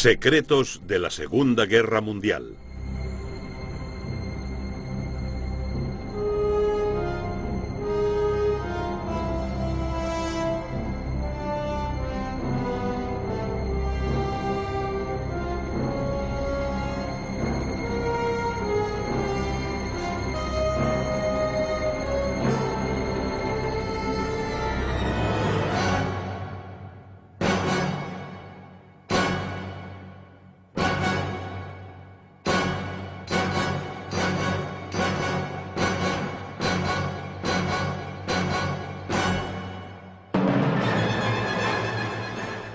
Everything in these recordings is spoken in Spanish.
Secretos de la Segunda Guerra Mundial.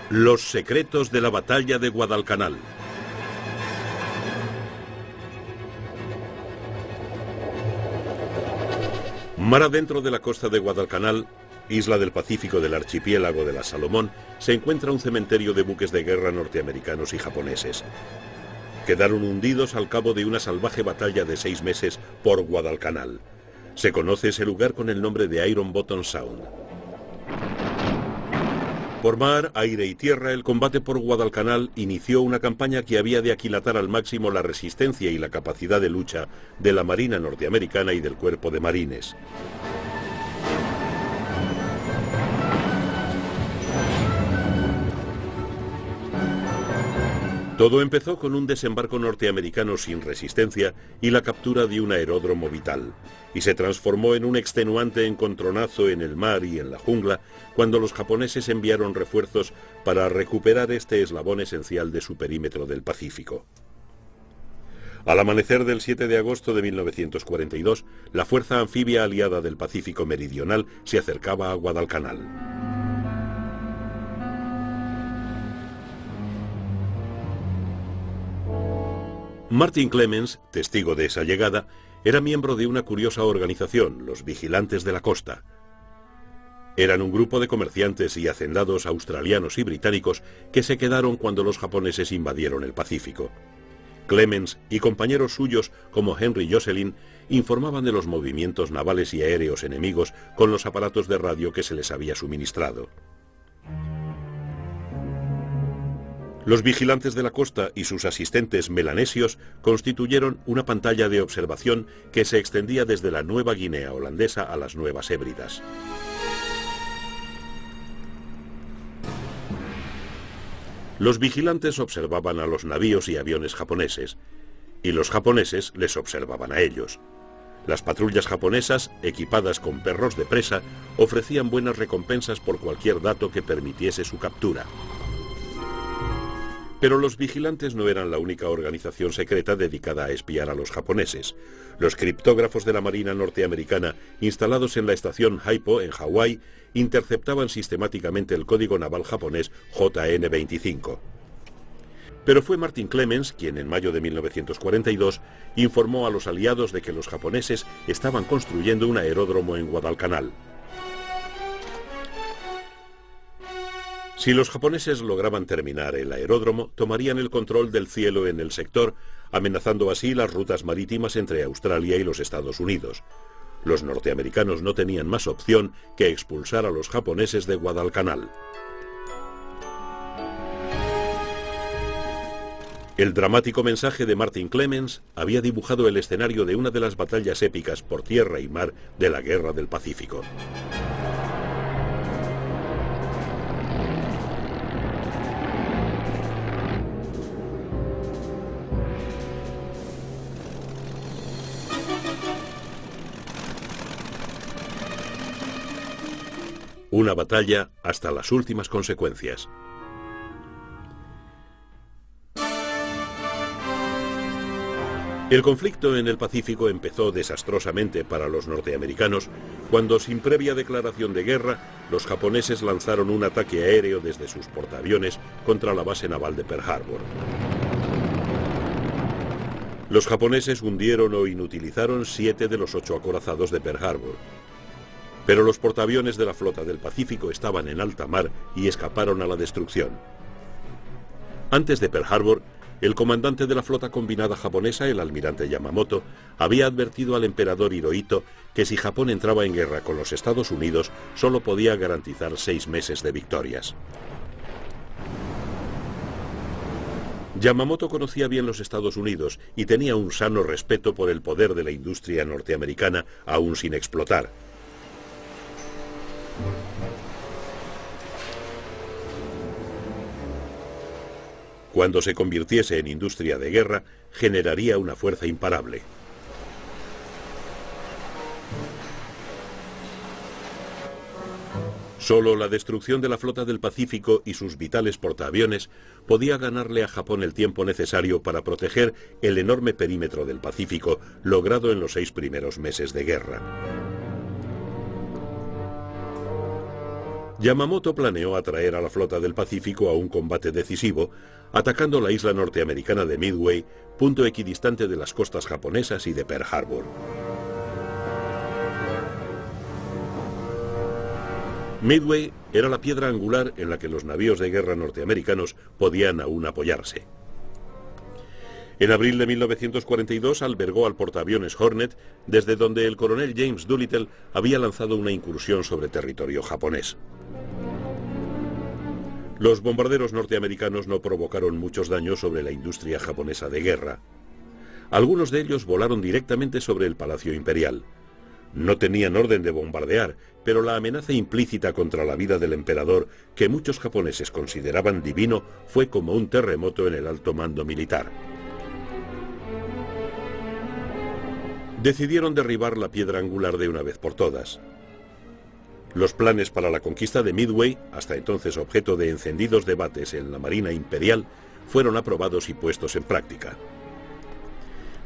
Los secretos de la batalla de Guadalcanal. Mar adentro de la costa de Guadalcanal, isla del Pacífico del archipiélago de las Salomón, se encuentra un cementerio de buques de guerra norteamericanos y japoneses. Quedaron hundidos al cabo de una salvaje batalla de 6 meses por Guadalcanal. Se conoce ese lugar con el nombre de Iron Bottom Sound. Por mar, aire y tierra, el combate por Guadalcanal inició una campaña que había de aquilatar al máximo la resistencia y la capacidad de lucha de la Marina norteamericana y del Cuerpo de Marines. Todo empezó con un desembarco norteamericano sin resistencia y la captura de un aeródromo vital, y se transformó en un extenuante encontronazo en el mar y en la jungla cuando los japoneses enviaron refuerzos para recuperar este eslabón esencial de su perímetro del Pacífico. Al amanecer del 7 de agosto de 1942, la Fuerza Anfibia Aliada del Pacífico Meridional se acercaba a Guadalcanal. Martin Clemens, testigo de esa llegada, era miembro de una curiosa organización, los Vigilantes de la Costa. Eran un grupo de comerciantes y hacendados australianos y británicos que se quedaron cuando los japoneses invadieron el Pacífico. Clemens y compañeros suyos como Henry Jocelyn informaban de los movimientos navales y aéreos enemigos con los aparatos de radio que se les había suministrado. Los vigilantes de la costa y sus asistentes melanesios constituyeron una pantalla de observación que se extendía desde la Nueva Guinea holandesa a las Nuevas Hébridas. Los vigilantes observaban a los navíos y aviones japoneses, y los japoneses les observaban a ellos. Las patrullas japonesas, equipadas con perros de presa, ofrecían buenas recompensas por cualquier dato que permitiese su captura. Pero los vigilantes no eran la única organización secreta dedicada a espiar a los japoneses. Los criptógrafos de la Marina norteamericana, instalados en la estación Haipo, en Hawái, interceptaban sistemáticamente el código naval japonés JN-25. Pero fue Martin Clemens quien en mayo de 1942 informó a los aliados de que los japoneses estaban construyendo un aeródromo en Guadalcanal. Si los japoneses lograban terminar el aeródromo, tomarían el control del cielo en el sector, amenazando así las rutas marítimas entre Australia y los Estados Unidos. Los norteamericanos no tenían más opción que expulsar a los japoneses de Guadalcanal. El dramático mensaje de Martin Clemens había dibujado el escenario de una de las batallas épicas por tierra y mar de la Guerra del Pacífico. Una batalla hasta las últimas consecuencias. El conflicto en el Pacífico empezó desastrosamente para los norteamericanos cuando, sin previa declaración de guerra, los japoneses lanzaron un ataque aéreo desde sus portaaviones contra la base naval de Pearl Harbor. Los japoneses hundieron o inutilizaron 7 de los 8 acorazados de Pearl Harbor. Pero los portaaviones de la flota del Pacífico estaban en alta mar y escaparon a la destrucción. Antes de Pearl Harbor, el comandante de la flota combinada japonesa, el almirante Yamamoto, había advertido al emperador Hirohito que si Japón entraba en guerra con los Estados Unidos, solo podía garantizar 6 meses de victorias. Yamamoto conocía bien los Estados Unidos y tenía un sano respeto por el poder de la industria norteamericana aún sin explotar. Cuando se convirtiese en industria de guerra, generaría una fuerza imparable. Solo la destrucción de la flota del Pacífico y sus vitales portaaviones podía ganarle a Japón el tiempo necesario para proteger el enorme perímetro del Pacífico logrado en los 6 primeros meses de guerra. Yamamoto planeó atraer a la flota del Pacífico a un combate decisivo, atacando la isla norteamericana de Midway, punto equidistante de las costas japonesas y de Pearl Harbor. Midway era la piedra angular en la que los navíos de guerra norteamericanos podían aún apoyarse. En abril de 1942 albergó al portaaviones Hornet, desde donde el coronel James Doolittle había lanzado una incursión sobre territorio japonés. Los bombarderos norteamericanos no provocaron muchos daños sobre la industria japonesa de guerra. Algunos de ellos volaron directamente sobre el Palacio Imperial. No tenían orden de bombardear, pero la amenaza implícita contra la vida del emperador, que muchos japoneses consideraban divino, fue como un terremoto en el alto mando militar. Decidieron derribar la piedra angular de una vez por todas. Los planes para la conquista de Midway, hasta entonces objeto de encendidos debates en la Marina Imperial, fueron aprobados y puestos en práctica.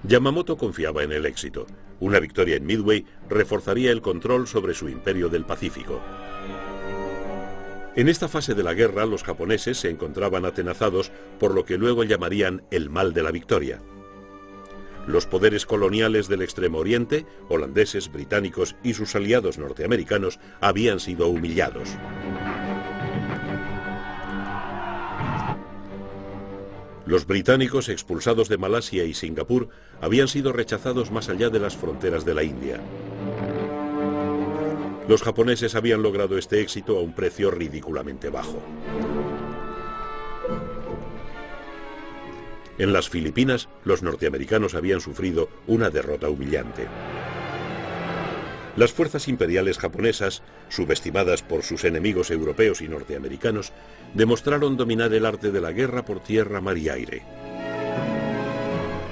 Yamamoto confiaba en el éxito. Una victoria en Midway reforzaría el control sobre su imperio del Pacífico. En esta fase de la guerra, los japoneses se encontraban atenazados por lo que luego llamarían el mal de la victoria. Los poderes coloniales del Extremo Oriente, holandeses, británicos y sus aliados norteamericanos, habían sido humillados. Los británicos, expulsados de Malasia y Singapur, habían sido rechazados más allá de las fronteras de la India. Los japoneses habían logrado este éxito a un precio ridículamente bajo. En las Filipinas, los norteamericanos habían sufrido una derrota humillante. Las fuerzas imperiales japonesas, subestimadas por sus enemigos europeos y norteamericanos, demostraron dominar el arte de la guerra por tierra, mar y aire.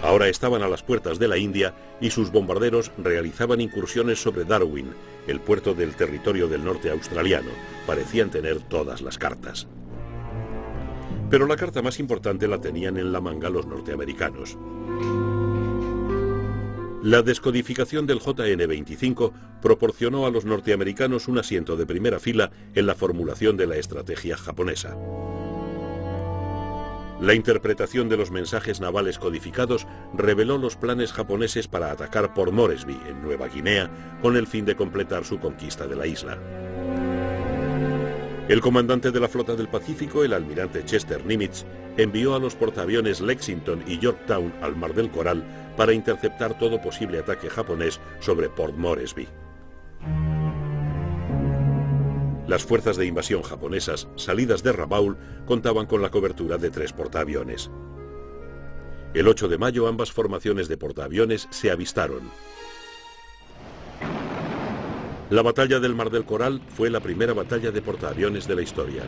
Ahora estaban a las puertas de la India y sus bombarderos realizaban incursiones sobre Darwin, el puerto del territorio del norte australiano. Parecían tener todas las cartas. Pero la carta más importante la tenían en la manga los norteamericanos. La descodificación del JN-25 proporcionó a los norteamericanos un asiento de primera fila en la formulación de la estrategia japonesa. La interpretación de los mensajes navales codificados reveló los planes japoneses para atacar Port Moresby, en Nueva Guinea, con el fin de completar su conquista de la isla. El comandante de la flota del Pacífico, el almirante Chester Nimitz, envió a los portaaviones Lexington y Yorktown al Mar del Coral para interceptar todo posible ataque japonés sobre Port Moresby. Las fuerzas de invasión japonesas, salidas de Rabaul, contaban con la cobertura de 3 portaaviones. El 8 de mayo ambas formaciones de portaaviones se avistaron. La batalla del Mar del Coral fue la primera batalla de portaaviones de la historia.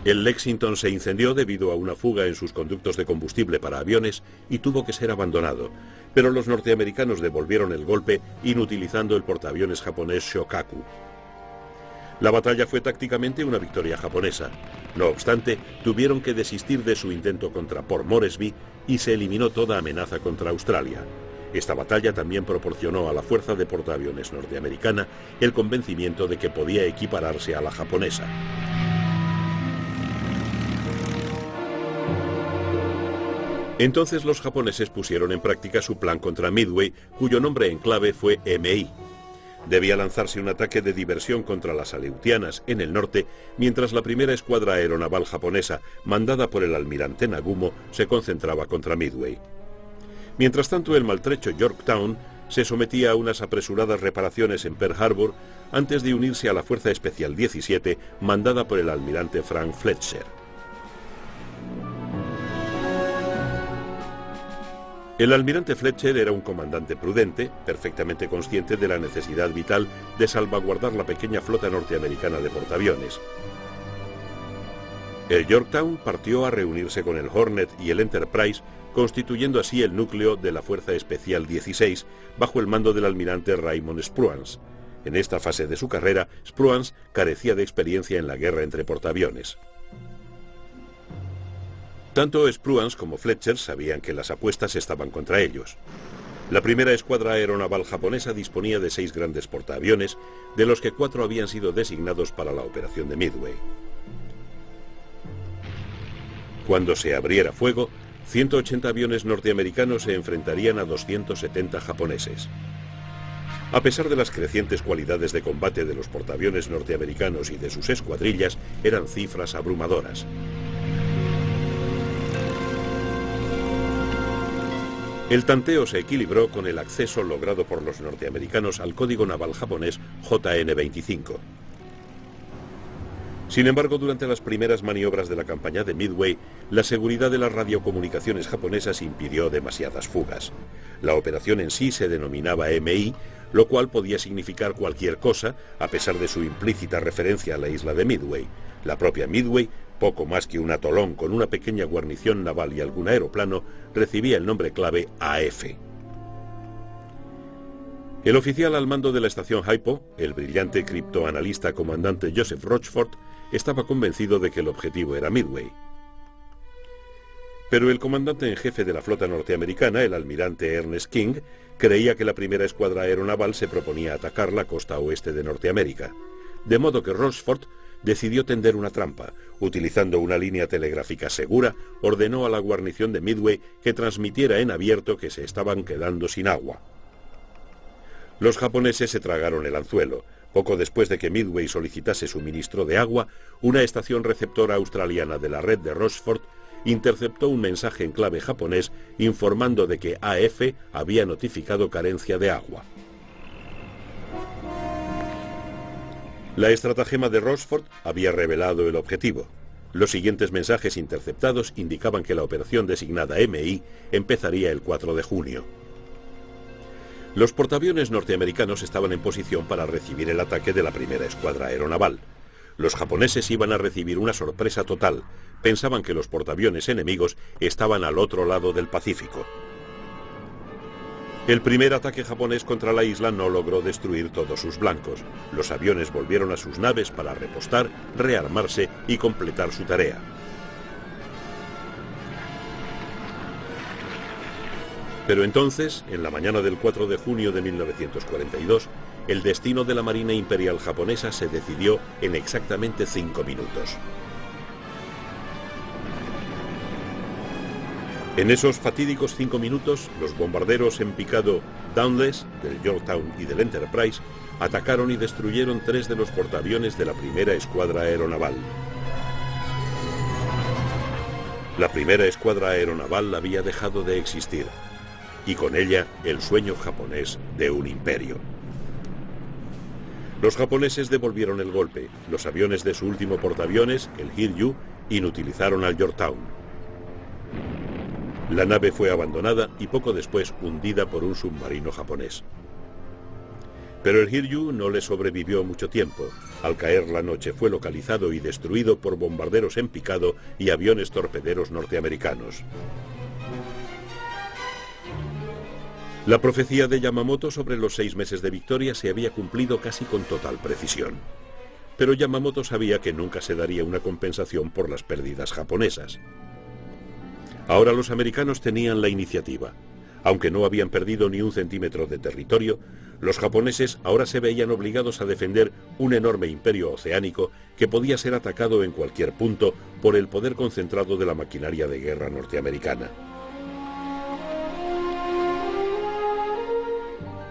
El Lexington se incendió debido a una fuga en sus conductos de combustible para aviones y tuvo que ser abandonado, pero los norteamericanos devolvieron el golpe inutilizando el portaaviones japonés Shokaku. La batalla fue tácticamente una victoria japonesa. No obstante, tuvieron que desistir de su intento contra Port Moresby y se eliminó toda amenaza contra Australia. Esta batalla también proporcionó a la fuerza de portaaviones norteamericana el convencimiento de que podía equipararse a la japonesa. Entonces los japoneses pusieron en práctica su plan contra Midway, cuyo nombre en clave fue MI. Debía lanzarse un ataque de diversión contra las Aleutianas en el norte, mientras la primera escuadra aeronaval japonesa, mandada por el almirante Nagumo, se concentraba contra Midway. Mientras tanto, el maltrecho Yorktown se sometía a unas apresuradas reparaciones en Pearl Harbor antes de unirse a la Fuerza Especial 17 mandada por el almirante Frank Fletcher. El almirante Fletcher era un comandante prudente, perfectamente consciente de la necesidad vital de salvaguardar la pequeña flota norteamericana de portaaviones. El Yorktown partió a reunirse con el Hornet y el Enterprise, constituyendo así el núcleo de la Fuerza Especial 16 bajo el mando del almirante Raymond Spruance. En esta fase de su carrera, Spruance carecía de experiencia en la guerra entre portaaviones. Tanto Spruance como Fletcher sabían que las apuestas estaban contra ellos. La primera escuadra aeronaval japonesa disponía de 6 grandes portaaviones, de los que 4 habían sido designados para la operación de Midway. Cuando se abriera fuego, 180 aviones norteamericanos se enfrentarían a 270 japoneses. A pesar de las crecientes cualidades de combate de los portaaviones norteamericanos y de sus escuadrillas, eran cifras abrumadoras. El tanteo se equilibró con el acceso logrado por los norteamericanos al código naval japonés JN-25. Sin embargo, durante las primeras maniobras de la campaña de Midway, la seguridad de las radiocomunicaciones japonesas impidió demasiadas fugas. La operación en sí se denominaba MI, lo cual podía significar cualquier cosa, a pesar de su implícita referencia a la isla de Midway. La propia Midway, poco más que un atolón con una pequeña guarnición naval y algún aeroplano, recibía el nombre clave AF. El oficial al mando de la estación Haipo, el brillante criptoanalista comandante Joseph Rochford, estaba convencido de que el objetivo era Midway. Pero el comandante en jefe de la flota norteamericana, el almirante Ernest King, creía que la primera escuadra aeronaval se proponía atacar la costa oeste de Norteamérica. De modo que Rochford decidió tender una trampa. Utilizando una línea telegráfica segura, ordenó a la guarnición de Midway que transmitiera en abierto que se estaban quedando sin agua. Los japoneses se tragaron el anzuelo. Poco después de que Midway solicitase suministro de agua, una estación receptora australiana de la red de Rochford interceptó un mensaje en clave japonés informando de que AF había notificado carencia de agua. La estratagema de Rochford había revelado el objetivo. Los siguientes mensajes interceptados indicaban que la operación designada MI empezaría el 4 de junio. Los portaaviones norteamericanos estaban en posición para recibir el ataque de la primera escuadra aeronaval. Los japoneses iban a recibir una sorpresa total. Pensaban que los portaaviones enemigos estaban al otro lado del Pacífico. El primer ataque japonés contra la isla no logró destruir todos sus blancos. Los aviones volvieron a sus naves para repostar, rearmarse y completar su tarea. Pero entonces, en la mañana del 4 de junio de 1942, el destino de la Marina Imperial japonesa se decidió en exactamente 5 minutos. En esos fatídicos 5 minutos, los bombarderos en picado Downless, del Yorktown y del Enterprise, atacaron y destruyeron 3 de los portaaviones de la primera escuadra aeronaval. La primera escuadra aeronaval había dejado de existir, y con ella el sueño japonés de un imperio. Los japoneses devolvieron el golpe. Los aviones de su último portaaviones, el Hiryu, inutilizaron al Yorktown. La nave fue abandonada y poco después hundida por un submarino japonés. Pero el Hiryu no le sobrevivió mucho tiempo. Al caer la noche fue localizado y destruido por bombarderos en picado y aviones torpederos norteamericanos. La profecía de Yamamoto sobre los 6 meses de victoria se había cumplido casi con total precisión. Pero Yamamoto sabía que nunca se daría una compensación por las pérdidas japonesas. Ahora los americanos tenían la iniciativa. Aunque no habían perdido ni un centímetro de territorio, los japoneses ahora se veían obligados a defender un enorme imperio oceánico que podía ser atacado en cualquier punto por el poder concentrado de la maquinaria de guerra norteamericana.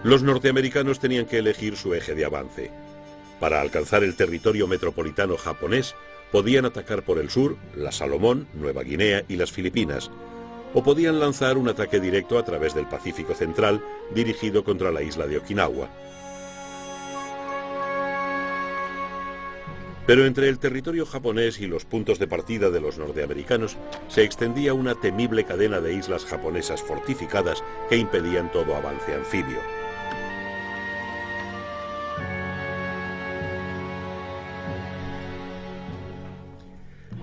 Los norteamericanos tenían que elegir su eje de avance. Para alcanzar el territorio metropolitano japonés, podían atacar por el sur, las Salomón, Nueva Guinea y las Filipinas, o podían lanzar un ataque directo a través del Pacífico Central, dirigido contra la isla de Okinawa. Pero entre el territorio japonés y los puntos de partida de los norteamericanos se extendía una temible cadena de islas japonesas fortificadas que impedían todo avance anfibio.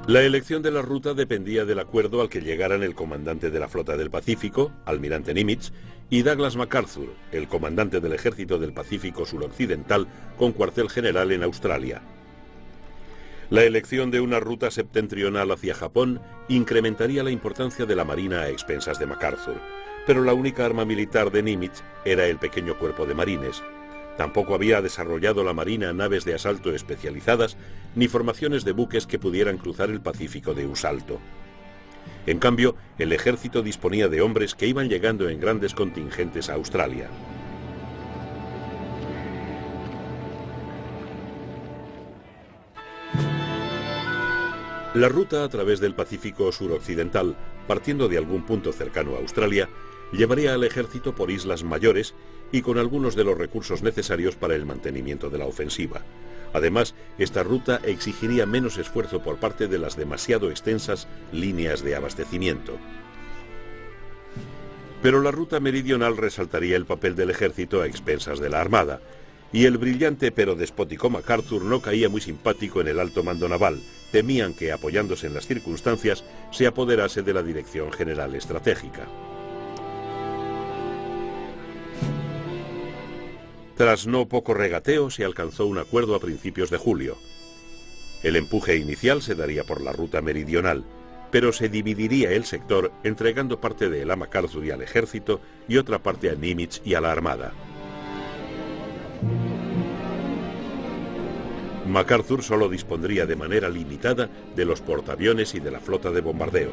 La elección de la ruta dependía del acuerdo al que llegaran el comandante de la Flota del Pacífico, almirante Nimitz, y Douglas MacArthur, el comandante del Ejército del Pacífico Suroccidental, con cuartel general en Australia. La elección de una ruta septentrional hacia Japón incrementaría la importancia de la Marina a expensas de MacArthur, pero la única arma militar de Nimitz era el pequeño cuerpo de marines. Tampoco había desarrollado la Marina naves de asalto especializadas ni formaciones de buques que pudieran cruzar el Pacífico de un salto. En cambio, el ejército disponía de hombres que iban llegando en grandes contingentes a Australia. La ruta a través del Pacífico suroccidental, partiendo de algún punto cercano a Australia, llevaría al ejército por islas mayores y con algunos de los recursos necesarios para el mantenimiento de la ofensiva. Además, esta ruta exigiría menos esfuerzo por parte de las demasiado extensas líneas de abastecimiento. Pero la ruta meridional resaltaría el papel del ejército a expensas de la armada, y el brillante pero despótico MacArthur no caía muy simpático en el alto mando naval. Temían que, apoyándose en las circunstancias, se apoderase de la dirección general estratégica. Tras no poco regateo, se alcanzó un acuerdo a principios de julio. El empuje inicial se daría por la ruta meridional, pero se dividiría el sector entregando parte de él a MacArthur y al ejército y otra parte a Nimitz y a la armada. MacArthur solo dispondría de manera limitada de los portaaviones y de la flota de bombardeo.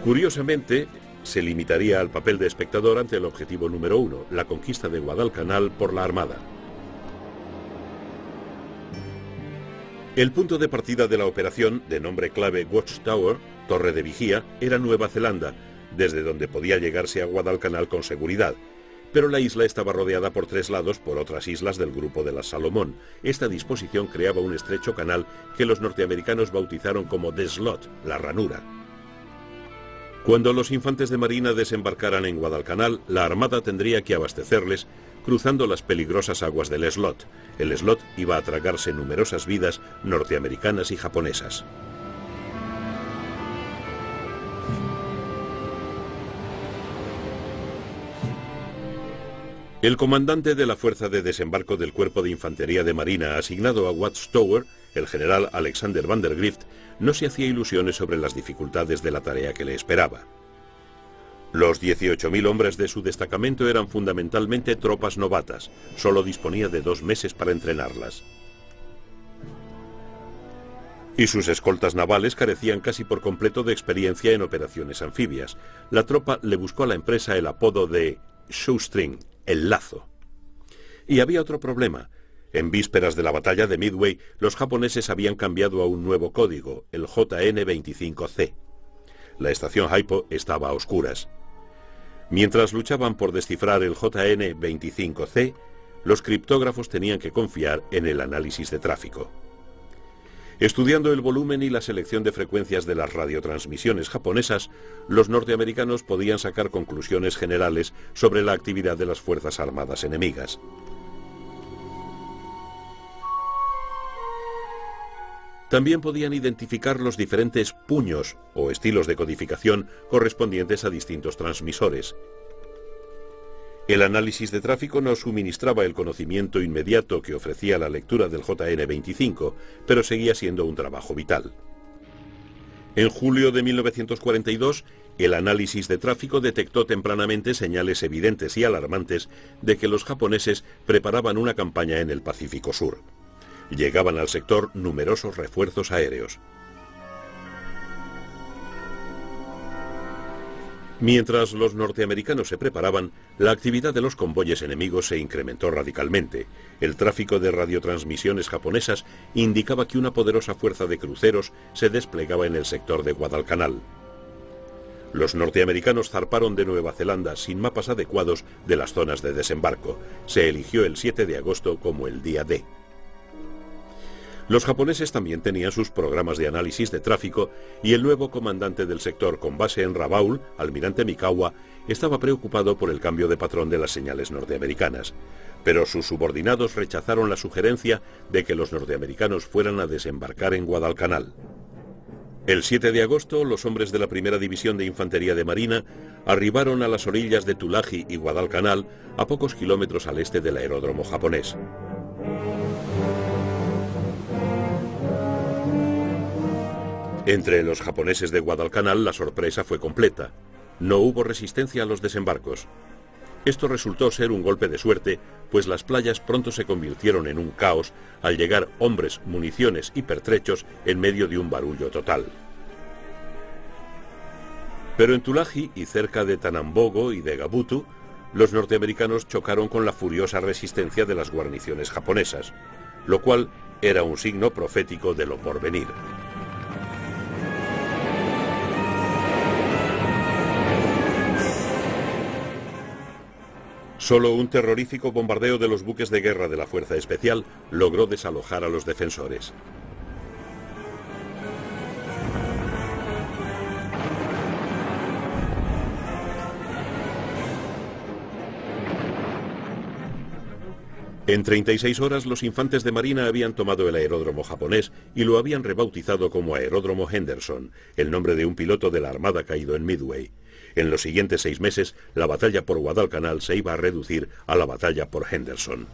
Curiosamente, se limitaría al papel de espectador ante el objetivo número 1, la conquista de Guadalcanal por la Armada. El punto de partida de la operación, de nombre clave Watchtower, Torre de Vigía, era Nueva Zelanda, desde donde podía llegarse a Guadalcanal con seguridad. Pero la isla estaba rodeada por 3 lados por otras islas del grupo de las Salomón. Esta disposición creaba un estrecho canal que los norteamericanos bautizaron como The Slot, la ranura. Cuando los infantes de marina desembarcaran en Guadalcanal, la armada tendría que abastecerles cruzando las peligrosas aguas del Slot. El Slot iba a tragarse numerosas vidas norteamericanas y japonesas. El comandante de la fuerza de desembarco del Cuerpo de Infantería de Marina asignado a Watchtower, el general Alexander Vandergrift, no se hacía ilusiones sobre las dificultades de la tarea que le esperaba. Los 18.000 hombres de su destacamento eran fundamentalmente tropas novatas. Solo disponía de 2 meses para entrenarlas. Y sus escoltas navales carecían casi por completo de experiencia en operaciones anfibias. La tropa le buscó a la empresa el apodo de shoestring, el lazo. Y había otro problema. En vísperas de la batalla de Midway, los japoneses habían cambiado a un nuevo código, el JN-25C. La estación Haipo estaba a oscuras. Mientras luchaban por descifrar el JN-25C, los criptógrafos tenían que confiar en el análisis de tráfico. Estudiando el volumen y la selección de frecuencias de las radiotransmisiones japonesas, los norteamericanos podían sacar conclusiones generales sobre la actividad de las fuerzas armadas enemigas. También podían identificar los diferentes puños o estilos de codificación correspondientes a distintos transmisores. El análisis de tráfico no suministraba el conocimiento inmediato que ofrecía la lectura del JN-25, pero seguía siendo un trabajo vital. En julio de 1942, el análisis de tráfico detectó tempranamente señales evidentes y alarmantes de que los japoneses preparaban una campaña en el Pacífico Sur. Llegaban al sector numerosos refuerzos aéreos. Mientras los norteamericanos se preparaban, La actividad de los convoyes enemigos se incrementó radicalmente. El tráfico de radiotransmisiones japonesas indicaba que una poderosa fuerza de cruceros se desplegaba en el sector de Guadalcanal. Los norteamericanos zarparon de Nueva Zelanda sin mapas adecuados de las zonas de desembarco. Se eligió el 7 de agosto como el día D. Los japoneses también tenían sus programas de análisis de tráfico y el nuevo comandante del sector con base en Rabaul, almirante Mikawa, estaba preocupado por el cambio de patrón de las señales norteamericanas. Pero sus subordinados rechazaron la sugerencia de que los norteamericanos fueran a desembarcar en Guadalcanal. El 7 de agosto, los hombres de la Primera División de Infantería de Marina arribaron a las orillas de Tulagi y Guadalcanal, a pocos kilómetros al este del aeródromo japonés. Entre los japoneses de Guadalcanal la sorpresa fue completa. No hubo resistencia a los desembarcos. Esto resultó ser un golpe de suerte, pues las playas pronto se convirtieron en un caos al llegar hombres, municiones y pertrechos en medio de un barullo total. Pero en Tulagi y cerca de Tanambogo y de Gabutu, los norteamericanos chocaron con la furiosa resistencia de las guarniciones japonesas, lo cual era un signo profético de lo porvenir. Solo un terrorífico bombardeo de los buques de guerra de la Fuerza Especial logró desalojar a los defensores. En 36 horas los infantes de marina habían tomado el aeródromo japonés y lo habían rebautizado como Aeródromo Henderson, el nombre de un piloto de la Armada caído en Midway. En los siguientes 6 meses, la batalla por Guadalcanal se iba a reducir a la batalla por Henderson.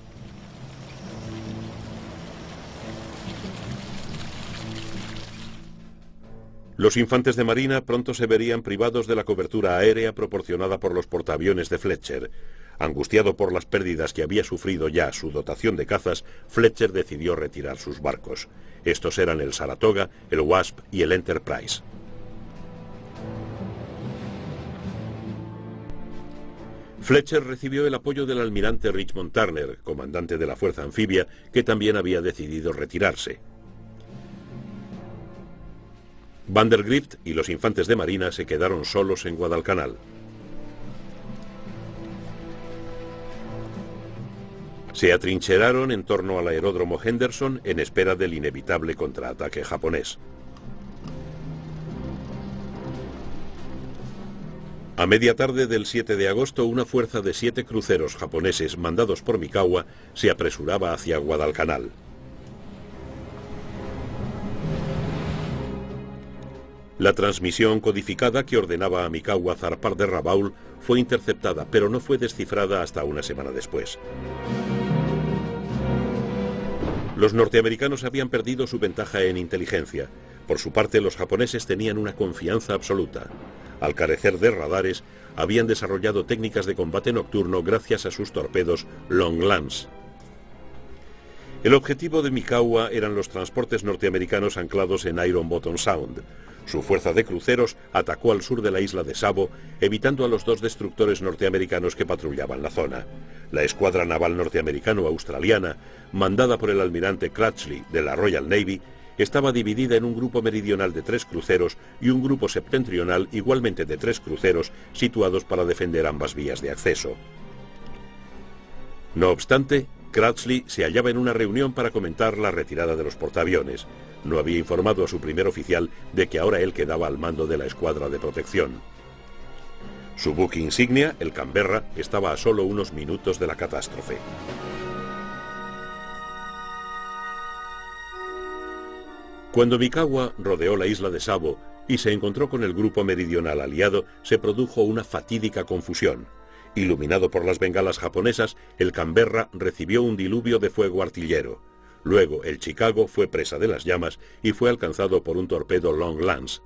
Los infantes de marina pronto se verían privados de la cobertura aérea proporcionada por los portaaviones de Fletcher. Angustiado por las pérdidas que había sufrido ya su dotación de cazas, Fletcher decidió retirar sus barcos. Estos eran el Saratoga, el Wasp y el Enterprise. Fletcher recibió el apoyo del almirante Richmond Turner, comandante de la fuerza anfibia, que también había decidido retirarse. Vandergrift y los infantes de marina se quedaron solos en Guadalcanal. Se atrincheraron en torno al aeródromo Henderson en espera del inevitable contraataque japonés. A media tarde del 7 de agosto, una fuerza de 7 cruceros japoneses mandados por Mikawa se apresuraba hacia Guadalcanal. La transmisión codificada que ordenaba a Mikawa zarpar de Rabaul fue interceptada, pero no fue descifrada hasta una semana después. Los norteamericanos habían perdido su ventaja en inteligencia. Por su parte, los japoneses tenían una confianza absoluta. Al carecer de radares, habían desarrollado técnicas de combate nocturno gracias a sus torpedos Long Lance. El objetivo de Mikawa eran los transportes norteamericanos anclados en Iron Bottom Sound. Su fuerza de cruceros atacó al sur de la isla de Savo, evitando a los 2 destructores norteamericanos que patrullaban la zona. La escuadra naval norteamericano-australiana, mandada por el almirante Crutchley de la Royal Navy, estaba dividida en un grupo meridional de 3 cruceros y un grupo septentrional igualmente de 3 cruceros situados para defender ambas vías de acceso. No obstante, Crutchley se hallaba en una reunión para comentar la retirada de los portaaviones. No había informado a su primer oficial de que ahora él quedaba al mando de la escuadra de protección. Su buque insignia, el Canberra, estaba a solo unos minutos de la catástrofe. Cuando Mikawa rodeó la isla de Savo y se encontró con el grupo meridional aliado, se produjo una fatídica confusión. Iluminado por las bengalas japonesas, el Canberra recibió un diluvio de fuego artillero. Luego, el Chicago fue presa de las llamas y fue alcanzado por un torpedo Long Lance.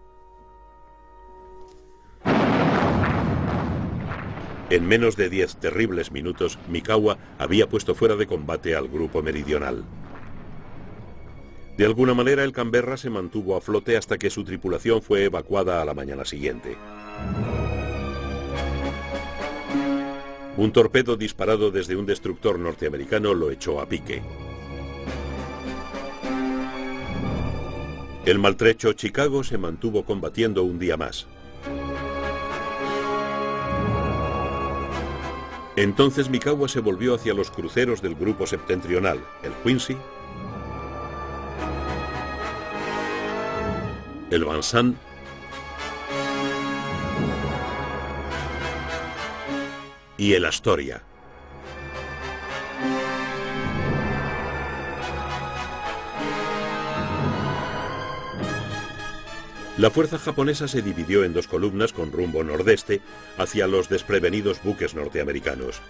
En menos de 10 terribles minutos, Mikawa había puesto fuera de combate al grupo meridional. De alguna manera, el Canberra se mantuvo a flote hasta que su tripulación fue evacuada a la mañana siguiente. Un torpedo disparado desde un destructor norteamericano lo echó a pique. El maltrecho Chicago se mantuvo combatiendo un día más. Entonces Mikawa se volvió hacia los cruceros del grupo septentrional, el Quincy, el Vincennes y el Astoria. La fuerza japonesa se dividió en dos columnas con rumbo nordeste hacia los desprevenidos buques norteamericanos.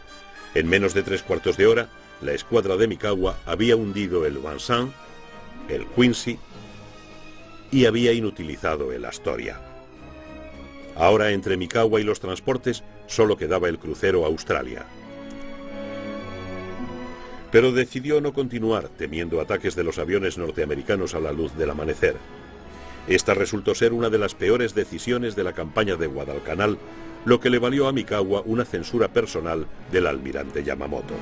En menos de 3/4 de hora, la escuadra de Mikawa había hundido el Vincennes, el Quincy y había inutilizado el Astoria. Ahora entre Mikawa y los transportes solo quedaba el crucero Australia. Pero decidió no continuar, temiendo ataques de los aviones norteamericanos a la luz del amanecer. Esta resultó ser una de las peores decisiones de la campaña de Guadalcanal, lo que le valió a Mikawa una censura personal del almirante Yamamoto.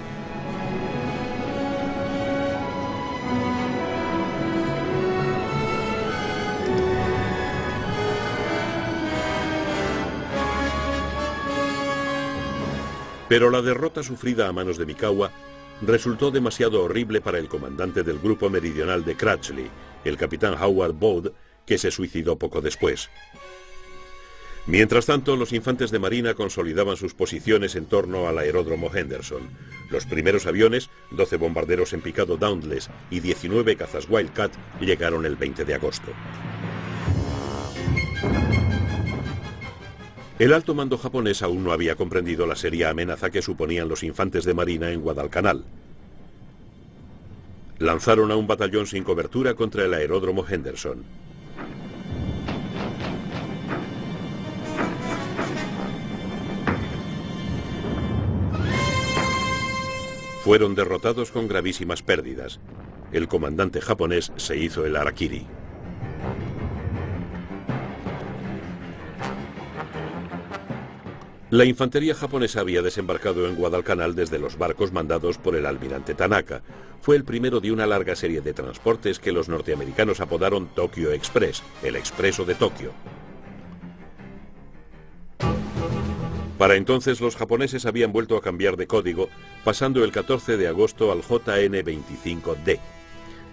Pero la derrota sufrida a manos de Mikawa resultó demasiado horrible para el comandante del grupo meridional de Crutchley, el capitán Howard Bode, que se suicidó poco después. Mientras tanto, los infantes de marina consolidaban sus posiciones en torno al aeródromo Henderson. Los primeros aviones, 12 bombarderos en picado Dauntless y 19 cazas Wildcat, llegaron el 20 de agosto. El alto mando japonés aún no había comprendido la seria amenaza que suponían los infantes de marina en Guadalcanal. Lanzaron a un batallón sin cobertura contra el aeródromo Henderson. Fueron derrotados con gravísimas pérdidas. El comandante japonés se hizo el harakiri. La infantería japonesa había desembarcado en Guadalcanal desde los barcos mandados por el almirante Tanaka. Fue el primero de una larga serie de transportes que los norteamericanos apodaron Tokyo Express, el expreso de Tokio. Para entonces los japoneses habían vuelto a cambiar de código, pasando el 14 de agosto al JN-25D.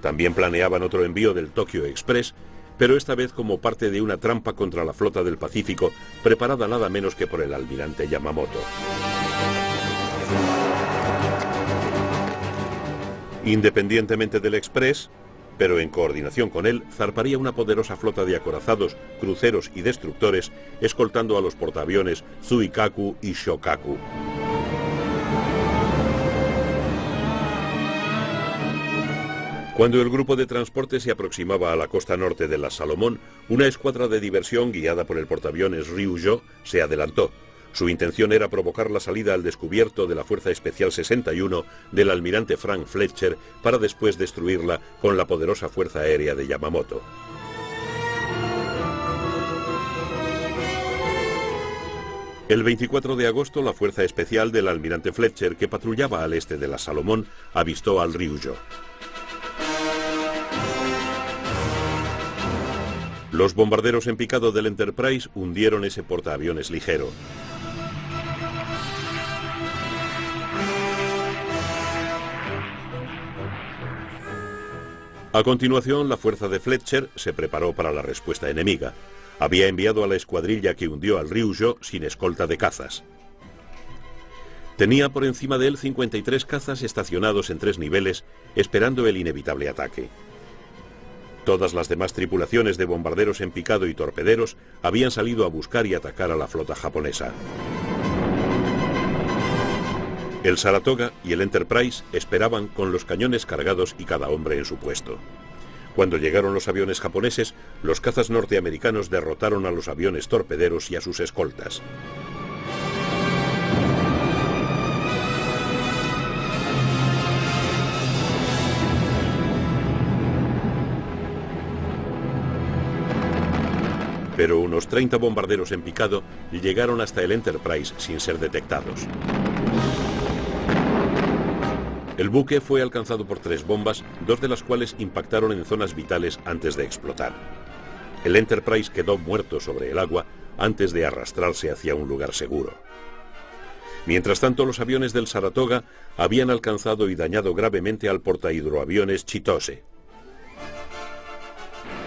También planeaban otro envío del Tokyo Express, pero esta vez como parte de una trampa contra la flota del Pacífico, preparada nada menos que por el almirante Yamamoto. Independientemente del Express, pero en coordinación con él, zarparía una poderosa flota de acorazados, cruceros y destructores, escoltando a los portaaviones Zuikaku y Shokaku. Cuando el grupo de transporte se aproximaba a la costa norte de las Salomón, una escuadra de diversión guiada por el portaaviones Ryujo se adelantó. Su intención era provocar la salida al descubierto de la Fuerza Especial 61 del almirante Frank Fletcher para después destruirla con la poderosa fuerza aérea de Yamamoto. El 24 de agosto, la Fuerza Especial del almirante Fletcher, que patrullaba al este de las Salomón, avistó al Ryujo. Los bombarderos en picado del Enterprise hundieron ese portaaviones ligero. A continuación, la fuerza de Fletcher se preparó para la respuesta enemiga. Había enviado a la escuadrilla que hundió al Ryujo sin escolta de cazas. Tenía por encima de él 53 cazas estacionados en 3 niveles, esperando el inevitable ataque. Todas las demás tripulaciones de bombarderos en picado y torpederos habían salido a buscar y atacar a la flota japonesa. El Saratoga y el Enterprise esperaban con los cañones cargados y cada hombre en su puesto. Cuando llegaron los aviones japoneses, los cazas norteamericanos derrotaron a los aviones torpederos y a sus escoltas. Pero unos 30 bombarderos en picado llegaron hasta el Enterprise sin ser detectados. El buque fue alcanzado por 3 bombas, 2 de las cuales impactaron en zonas vitales antes de explotar. El Enterprise quedó muerto sobre el agua antes de arrastrarse hacia un lugar seguro. Mientras tanto, los aviones del Saratoga habían alcanzado y dañado gravemente al portahidroaviones Chitose.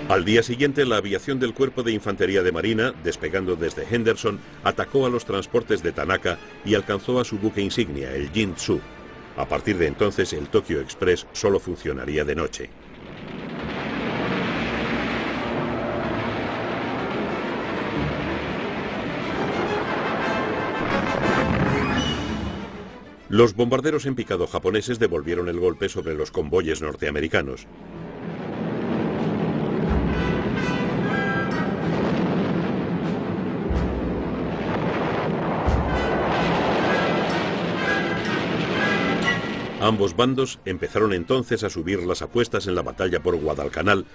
Al día siguiente, la aviación del Cuerpo de Infantería de Marina, despegando desde Henderson, atacó a los transportes de Tanaka y alcanzó a su buque insignia, el Jin-Tsu. A partir de entonces, el Tokyo Express solo funcionaría de noche. Los bombarderos en picado japoneses devolvieron el golpe sobre los convoyes norteamericanos. Ambos bandos empezaron entonces a subir las apuestas en la batalla por Guadalcanal,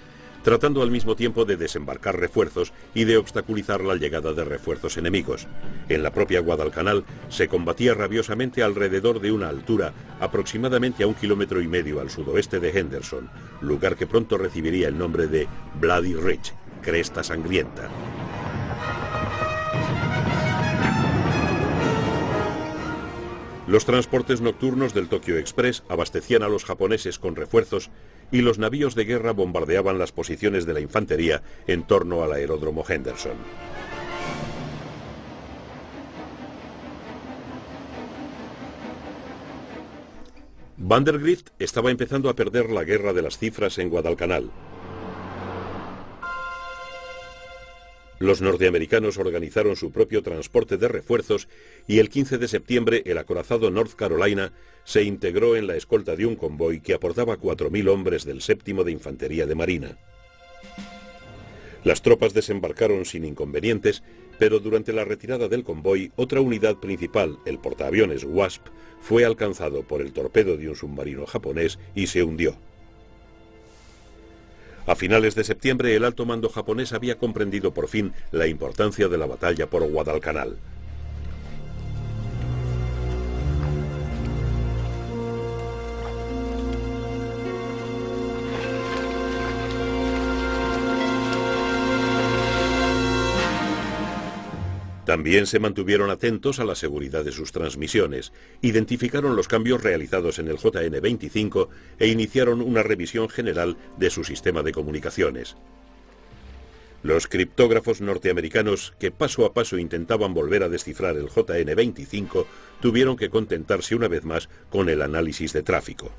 tratando al mismo tiempo de desembarcar refuerzos y de obstaculizar la llegada de refuerzos enemigos. En la propia Guadalcanal se combatía rabiosamente alrededor de una altura aproximadamente a 1,5 kilómetros al sudoeste de Henderson, lugar que pronto recibiría el nombre de Bloody Ridge, Cresta Sangrienta. Los transportes nocturnos del Tokyo Express abastecían a los japoneses con refuerzos y los navíos de guerra bombardeaban las posiciones de la infantería en torno al aeródromo Henderson. Vandergrift estaba empezando a perder la guerra de las cifras en Guadalcanal. Los norteamericanos organizaron su propio transporte de refuerzos y el 15 de septiembre el acorazado North Carolina se integró en la escolta de un convoy que aportaba 4.000 hombres del 7º de Infantería de Marina. Las tropas desembarcaron sin inconvenientes, pero durante la retirada del convoy, otra unidad principal, el portaaviones Wasp, fue alcanzado por el torpedo de un submarino japonés y se hundió. A finales de septiembre, el alto mando japonés había comprendido por fin la importancia de la batalla por Guadalcanal. También se mantuvieron atentos a la seguridad de sus transmisiones, identificaron los cambios realizados en el JN-25 e iniciaron una revisión general de su sistema de comunicaciones. Los criptógrafos norteamericanos, que paso a paso intentaban volver a descifrar el JN-25, tuvieron que contentarse una vez más con el análisis de tráfico.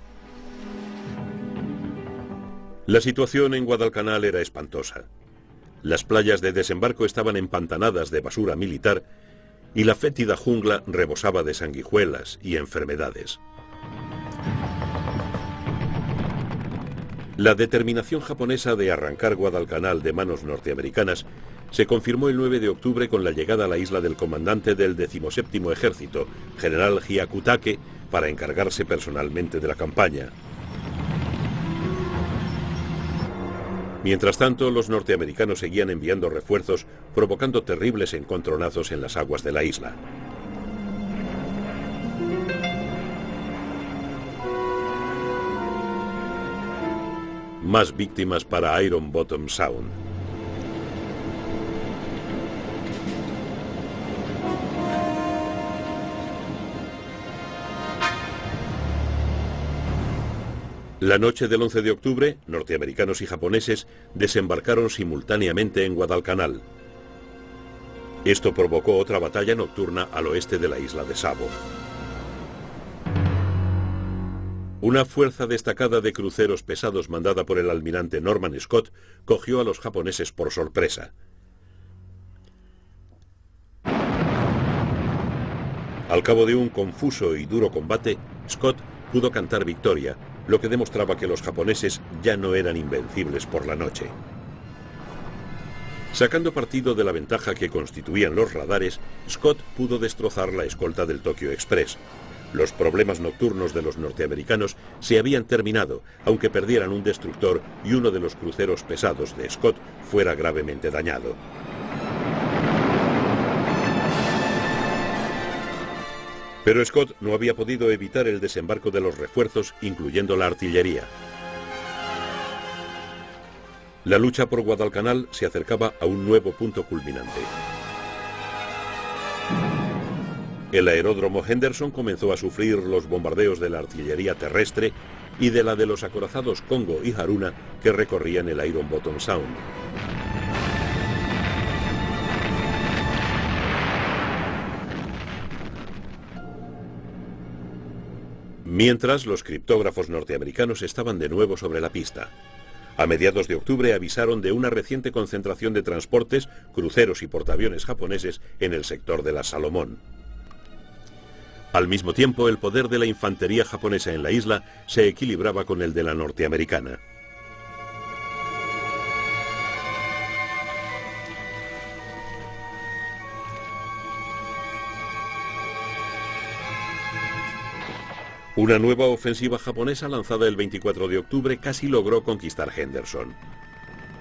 La situación en Guadalcanal era espantosa. Las playas de desembarco estaban empantanadas de basura militar y la fétida jungla rebosaba de sanguijuelas y enfermedades. La determinación japonesa de arrancar Guadalcanal de manos norteamericanas se confirmó el 9 de octubre con la llegada a la isla del comandante del 17º Ejército, general Hyakutake, para encargarse personalmente de la campaña. Mientras tanto, los norteamericanos seguían enviando refuerzos, provocando terribles encontronazos en las aguas de la isla. Más víctimas para Iron Bottom Sound. La noche del 11 de octubre, norteamericanos y japoneses desembarcaron simultáneamente en Guadalcanal. Esto provocó otra batalla nocturna al oeste de la isla de Savo. Una fuerza destacada de cruceros pesados mandada por el almirante Norman Scott cogió a los japoneses por sorpresa. Al cabo de un confuso y duro combate, Scott pudo cantar victoria, lo que demostraba que los japoneses ya no eran invencibles por la noche. Sacando partido de la ventaja que constituían los radares, Scott pudo destrozar la escolta del Tokyo Express. Los problemas nocturnos de los norteamericanos se habían terminado, aunque perdieran un destructor y uno de los cruceros pesados de Scott fuera gravemente dañado. Pero Scott no había podido evitar el desembarco de los refuerzos, incluyendo la artillería. La lucha por Guadalcanal se acercaba a un nuevo punto culminante. El aeródromo Henderson comenzó a sufrir los bombardeos de la artillería terrestre y de la de los acorazados Congo y Haruna que recorrían el Iron Bottom Sound. Mientras, los criptógrafos norteamericanos estaban de nuevo sobre la pista. A mediados de octubre avisaron de una reciente concentración de transportes, cruceros y portaaviones japoneses en el sector de las Salomón. Al mismo tiempo, el poder de la infantería japonesa en la isla se equilibraba con el de la norteamericana. Una nueva ofensiva japonesa lanzada el 24 de octubre casi logró conquistar Henderson.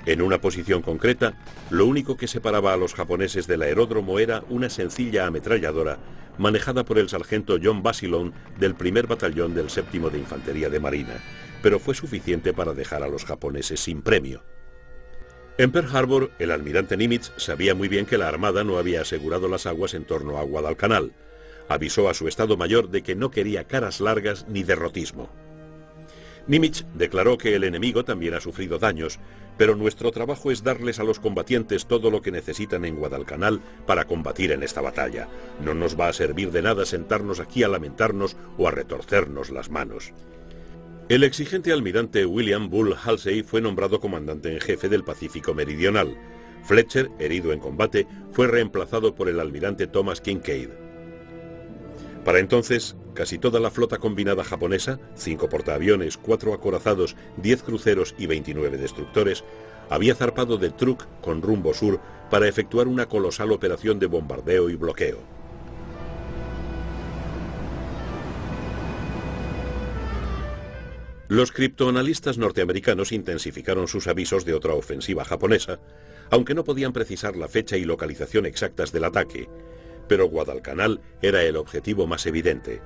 En una posición concreta, lo único que separaba a los japoneses del aeródromo era una sencilla ametralladora manejada por el sargento John Basilone del primer batallón del 7º de Infantería de Marina, pero fue suficiente para dejar a los japoneses sin premio. En Pearl Harbor, el almirante Nimitz sabía muy bien que la Armada no había asegurado las aguas en torno a Guadalcanal. Avisó a su Estado Mayor de que no quería caras largas ni derrotismo. Nimitz declaró que el enemigo también ha sufrido daños, pero nuestro trabajo es darles a los combatientes todo lo que necesitan en Guadalcanal para combatir en esta batalla. No nos va a servir de nada sentarnos aquí a lamentarnos o a retorcernos las manos. El exigente almirante William Bull Halsey fue nombrado comandante en jefe del Pacífico Meridional. Fletcher, herido en combate, fue reemplazado por el almirante Thomas Kinkaid. Para entonces, casi toda la flota combinada japonesa, 5 portaaviones, 4 acorazados, 10 cruceros y 29 destructores, había zarpado de Truk con rumbo sur para efectuar una colosal operación de bombardeo y bloqueo. Los criptoanalistas norteamericanos intensificaron sus avisos de otra ofensiva japonesa, aunque no podían precisar la fecha y localización exactas del ataque. Pero Guadalcanal era el objetivo más evidente.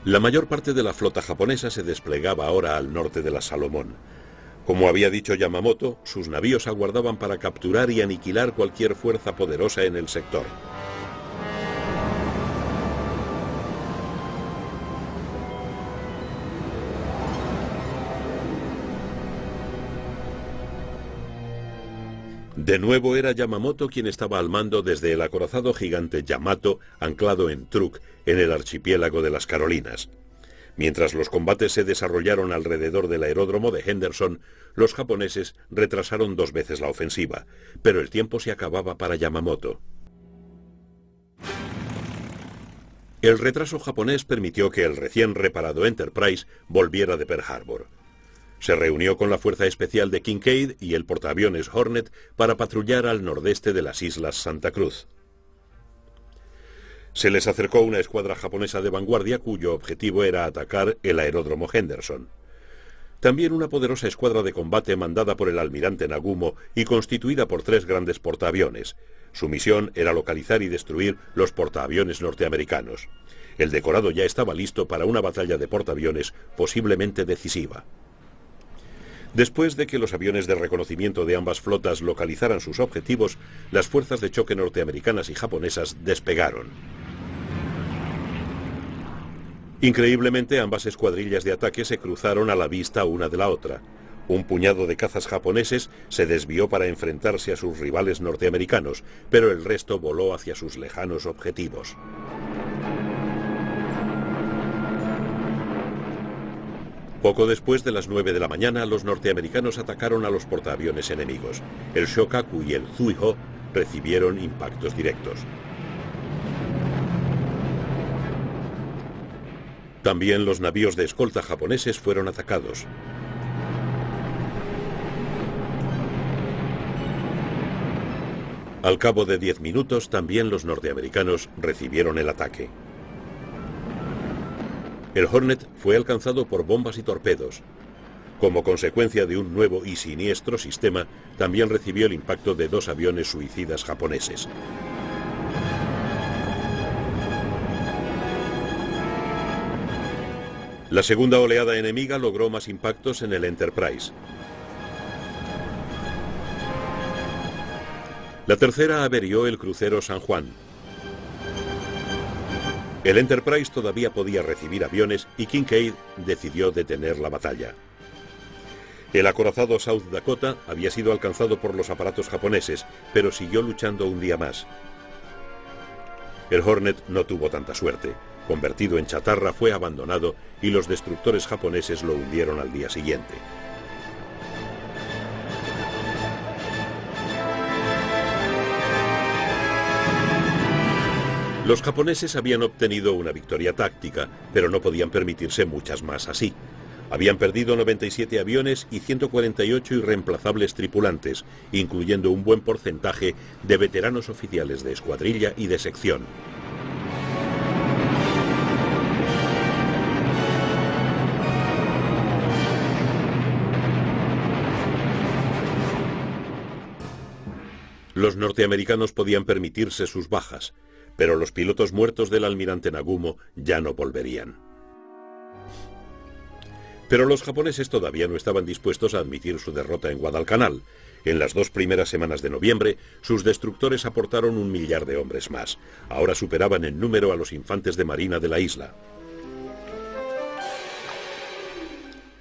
La mayor parte de la flota japonesa se desplegaba ahora al norte de las Salomón. Como había dicho Yamamoto, sus navíos aguardaban para capturar y aniquilar cualquier fuerza poderosa en el sector. De nuevo era Yamamoto quien estaba al mando desde el acorazado gigante Yamato, anclado en Truk, en el archipiélago de las Carolinas. Mientras los combates se desarrollaron alrededor del aeródromo de Henderson, los japoneses retrasaron 2 veces la ofensiva, pero el tiempo se acababa para Yamamoto. El retraso japonés permitió que el recién reparado Enterprise volviera de Pearl Harbor. Se reunió con la Fuerza Especial de Kinkaid y el portaaviones Hornet para patrullar al nordeste de las islas Santa Cruz. Se les acercó una escuadra japonesa de vanguardia cuyo objetivo era atacar el aeródromo Henderson. También una poderosa escuadra de combate mandada por el almirante Nagumo y constituida por 3 grandes portaaviones. Su misión era localizar y destruir los portaaviones norteamericanos. El decorado ya estaba listo para una batalla de portaaviones posiblemente decisiva. Después de que los aviones de reconocimiento de ambas flotas localizaran sus objetivos, las fuerzas de choque norteamericanas y japonesas despegaron. Increíblemente, ambas escuadrillas de ataque se cruzaron a la vista una de la otra. Un puñado de cazas japoneses se desvió para enfrentarse a sus rivales norteamericanos, pero el resto voló hacia sus lejanos objetivos. Poco después de las 9 de la mañana, los norteamericanos atacaron a los portaaviones enemigos. El Shokaku y el Zuiho recibieron impactos directos. También los navíos de escolta japoneses fueron atacados. Al cabo de 10 minutos, también los norteamericanos recibieron el ataque. El Hornet fue alcanzado por bombas y torpedos. Como consecuencia de un nuevo y siniestro sistema, también recibió el impacto de 2 aviones suicidas japoneses. La segunda oleada enemiga logró más impactos en el Enterprise. La tercera averió el crucero San Juan. El Enterprise todavía podía recibir aviones y Kinkaid decidió detener la batalla. El acorazado South Dakota había sido alcanzado por los aparatos japoneses, pero siguió luchando un día más. El Hornet no tuvo tanta suerte. Convertido en chatarra, fue abandonado y los destructores japoneses lo hundieron al día siguiente. Los japoneses habían obtenido una victoria táctica, pero no podían permitirse muchas más así. Habían perdido 97 aviones y 148 irreemplazables tripulantes, incluyendo un buen porcentaje de veteranos oficiales de escuadrilla y de sección. Los norteamericanos podían permitirse sus bajas, pero los pilotos muertos del almirante Nagumo ya no volverían. Pero los japoneses todavía no estaban dispuestos a admitir su derrota en Guadalcanal. En las 2 primeras semanas de noviembre, sus destructores aportaron 1 millar de hombres más. Ahora superaban en número a los infantes de marina de la isla.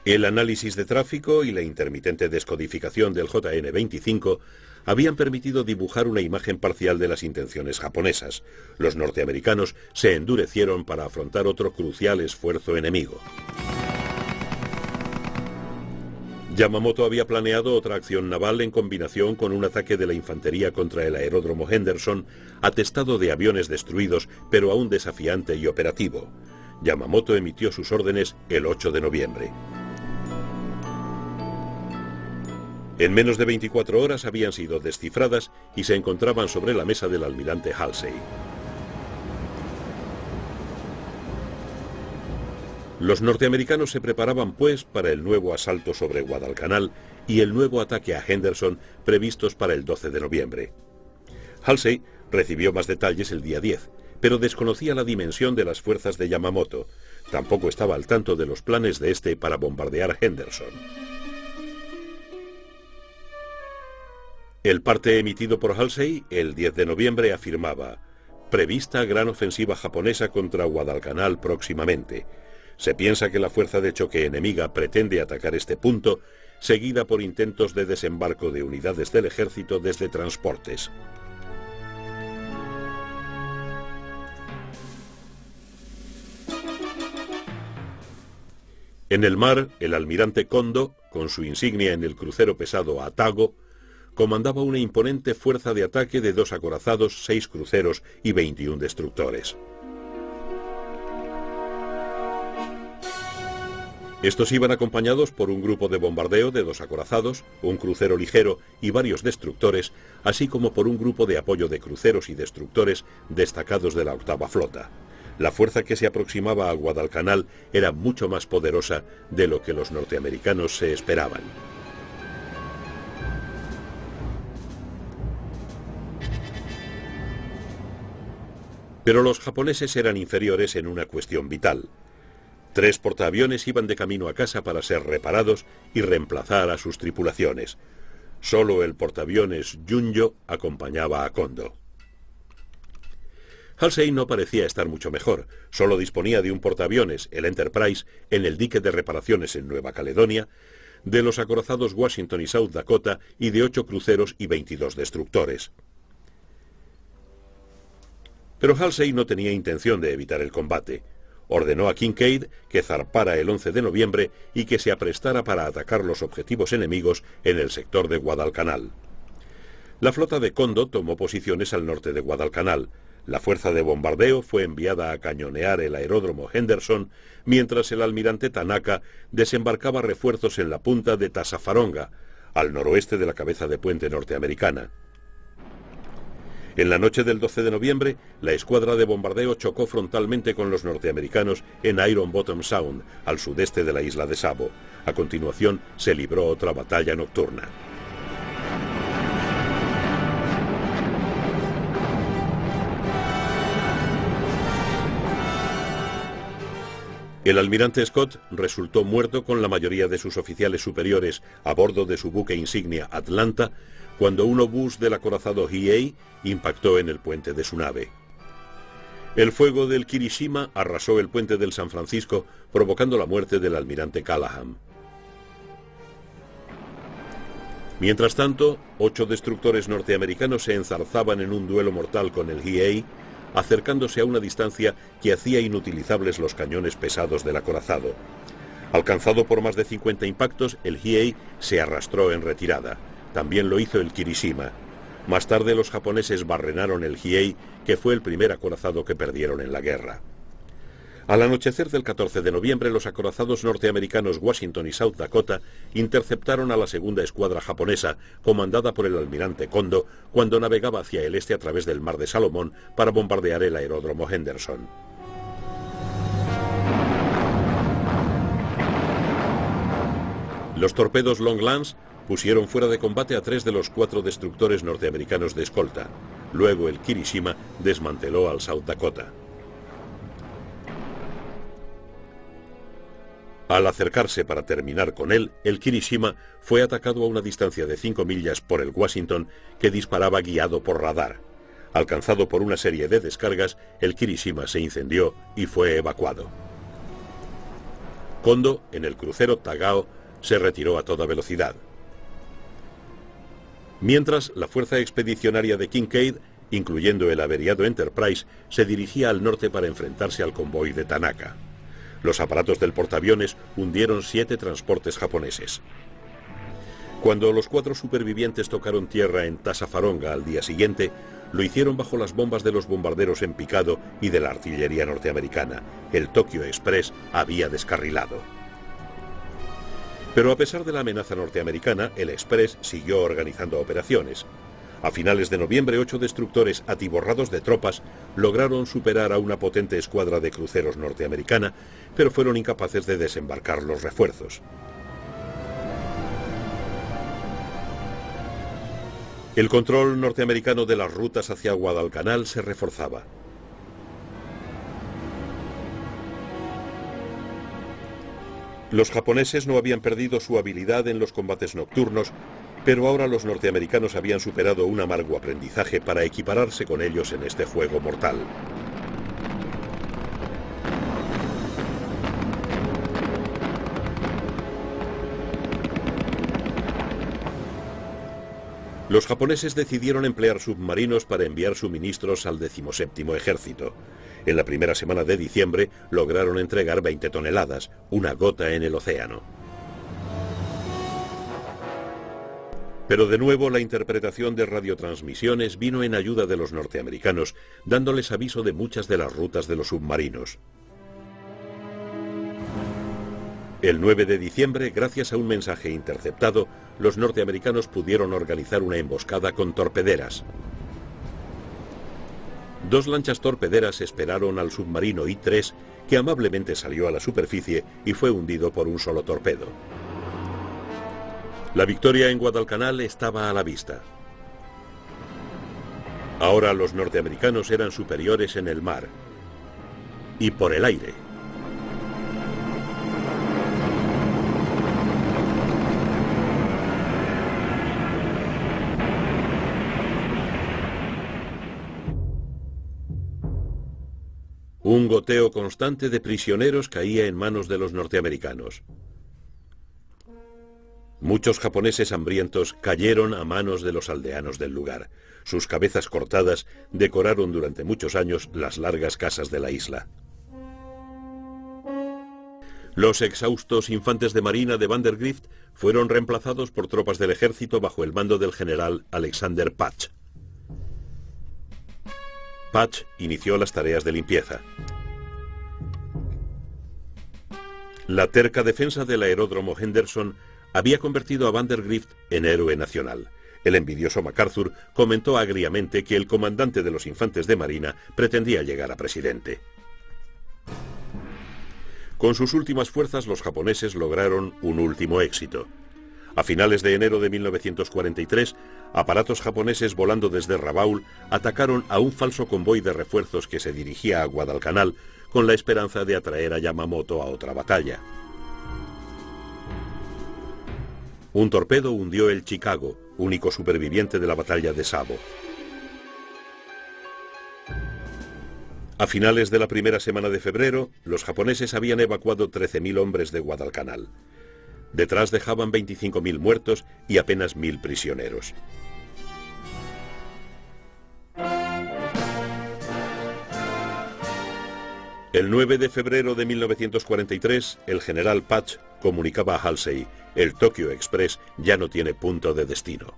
El análisis de tráfico y la intermitente descodificación del JN-25 habían permitido dibujar una imagen parcial de las intenciones japonesas. Los norteamericanos se endurecieron para afrontar otro crucial esfuerzo enemigo. Yamamoto había planeado otra acción naval en combinación con un ataque de la infantería contra el aeródromo Henderson, atestado de aviones destruidos, pero aún desafiante y operativo. Yamamoto emitió sus órdenes el 8 de noviembre. En menos de 24 horas habían sido descifradas y se encontraban sobre la mesa del almirante Halsey. Los norteamericanos se preparaban, pues, para el nuevo asalto sobre Guadalcanal y el nuevo ataque a Henderson previstos para el 12 de noviembre. Halsey recibió más detalles el día 10, pero desconocía la dimensión de las fuerzas de Yamamoto. Tampoco estaba al tanto de los planes de este para bombardear Henderson. El parte emitido por Halsey el 10 de noviembre afirmaba: prevista gran ofensiva japonesa contra Guadalcanal próximamente. Se piensa que la fuerza de choque enemiga pretende atacar este punto, seguida por intentos de desembarco de unidades del ejército desde transportes. En el mar, el almirante Kondo, con su insignia en el crucero pesado Atago, comandaba una imponente fuerza de ataque de 2 acorazados, 6 cruceros y 21 destructores. Estos iban acompañados por un grupo de bombardeo de 2 acorazados, un crucero ligero y varios destructores, así como por un grupo de apoyo de cruceros y destructores destacados de la 8ª flota. La fuerza que se aproximaba a Guadalcanal era mucho más poderosa de lo que los norteamericanos se esperaban. Pero los japoneses eran inferiores en una cuestión vital. 3 portaaviones iban de camino a casa para ser reparados y reemplazar a sus tripulaciones. Solo el portaaviones Junyo acompañaba a Kondo. Halsey no parecía estar mucho mejor. Solo disponía de un portaaviones, el Enterprise, en el dique de reparaciones en Nueva Caledonia, de los acorazados Washington y South Dakota y de 8 cruceros y 22 destructores. Pero Halsey no tenía intención de evitar el combate. Ordenó a Kinkaid que zarpara el 11 de noviembre y que se aprestara para atacar los objetivos enemigos en el sector de Guadalcanal. La flota de Kondo tomó posiciones al norte de Guadalcanal. La fuerza de bombardeo fue enviada a cañonear el aeródromo Henderson, mientras el almirante Tanaka desembarcaba refuerzos en la punta de Tasafaronga, al noroeste de la cabeza de puente norteamericana. En la noche del 12 de noviembre, la escuadra de bombardeo chocó frontalmente con los norteamericanos en Iron Bottom Sound, al sudeste de la isla de Savo. A continuación, se libró otra batalla nocturna. El almirante Scott resultó muerto con la mayoría de sus oficiales superiores a bordo de su buque insignia Atlanta, cuando un obús del acorazado Hiei impactó en el puente de su nave. El fuego del Kirishima arrasó el puente del San Francisco, provocando la muerte del almirante Callahan. Mientras tanto, 8 destructores norteamericanos se enzarzaban en un duelo mortal con el Hiei, acercándose a una distancia que hacía inutilizables los cañones pesados del acorazado. Alcanzado por más de 50 impactos, el Hiei se arrastró en retirada. También lo hizo el Kirishima. Más tarde los japoneses barrenaron el Hiei, que fue el primer acorazado que perdieron en la guerra. Al anochecer del 14 de noviembre, los acorazados norteamericanos Washington y South Dakota interceptaron a la segunda escuadra japonesa, comandada por el almirante Kondo, cuando navegaba hacia el este a través del Mar de Salomón para bombardear el aeródromo Henderson. Los torpedos Long Lance pusieron fuera de combate a 3 de los 4 destructores norteamericanos de escolta. Luego el Kirishima desmanteló al South Dakota. Al acercarse para terminar con él, el Kirishima fue atacado a una distancia de 5 millas por el Washington, que disparaba guiado por radar. Alcanzado por una serie de descargas, el Kirishima se incendió y fue evacuado. Kondo, en el crucero Tagao, se retiró a toda velocidad. Mientras, la fuerza expedicionaria de Kinkaid, incluyendo el averiado Enterprise, se dirigía al norte para enfrentarse al convoy de Tanaka. Los aparatos del portaaviones hundieron 7 transportes japoneses. Cuando los 4 supervivientes tocaron tierra en Tasafaronga al día siguiente, lo hicieron bajo las bombas de los bombarderos en picado y de la artillería norteamericana. El Tokyo Express había descarrilado. Pero a pesar de la amenaza norteamericana, el Express siguió organizando operaciones. A finales de noviembre, 8 destructores atiborrados de tropas lograron superar a una potente escuadra de cruceros norteamericana, pero fueron incapaces de desembarcar los refuerzos. El control norteamericano de las rutas hacia Guadalcanal se reforzaba. Los japoneses no habían perdido su habilidad en los combates nocturnos, pero ahora los norteamericanos habían superado un amargo aprendizaje para equipararse con ellos en este juego mortal. Los japoneses decidieron emplear submarinos para enviar suministros al 17º Ejército. En la primera semana de diciembre lograron entregar 20 toneladas, una gota en el océano. Pero de nuevo la interpretación de radiotransmisiones vino en ayuda de los norteamericanos, dándoles aviso de muchas de las rutas de los submarinos. El 9 de diciembre, gracias a un mensaje interceptado, los norteamericanos pudieron organizar una emboscada con torpederas. 2 lanchas torpederas esperaron al submarino I-3, que amablemente salió a la superficie y fue hundido por un solo torpedo. La victoria en Guadalcanal estaba a la vista. Ahora los norteamericanos eran superiores en el mar y por el aire. Un goteo constante de prisioneros caía en manos de los norteamericanos. Muchos japoneses hambrientos cayeron a manos de los aldeanos del lugar. Sus cabezas cortadas decoraron durante muchos años las largas casas de la isla. Los exhaustos infantes de marina de Vandergrift fueron reemplazados por tropas del ejército bajo el mando del general Alexander Patch. Patch inició las tareas de limpieza. La terca defensa del aeródromo Henderson había convertido a Vandergrift en héroe nacional. El envidioso MacArthur comentó agriamente que el comandante de los infantes de marina pretendía llegar a presidente. Con sus últimas fuerzas los japoneses lograron un último éxito. A finales de enero de 1943, aparatos japoneses volando desde Rabaul atacaron a un falso convoy de refuerzos que se dirigía a Guadalcanal con la esperanza de atraer a Yamamoto a otra batalla. Un torpedo hundió el Chicago, único superviviente de la batalla de Savo. A finales de la primera semana de febrero, los japoneses habían evacuado 13.000 hombres de Guadalcanal. Detrás dejaban 25.000 muertos y apenas 1.000 prisioneros. El 9 de febrero de 1943, el general Patch comunicaba a Halsey: el Tokyo Express ya no tiene punto de destino.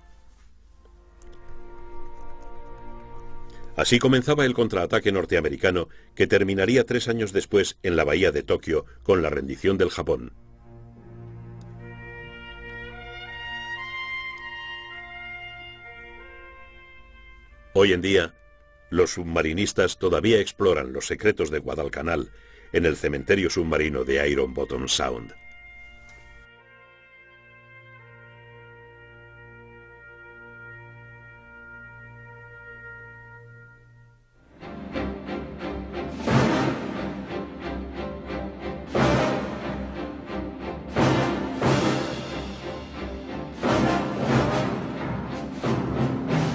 Así comenzaba el contraataque norteamericano, que terminaría 3 años después en la bahía de Tokio con la rendición del Japón. Hoy en día, los submarinistas todavía exploran los secretos de Guadalcanal en el cementerio submarino de Iron Bottom Sound.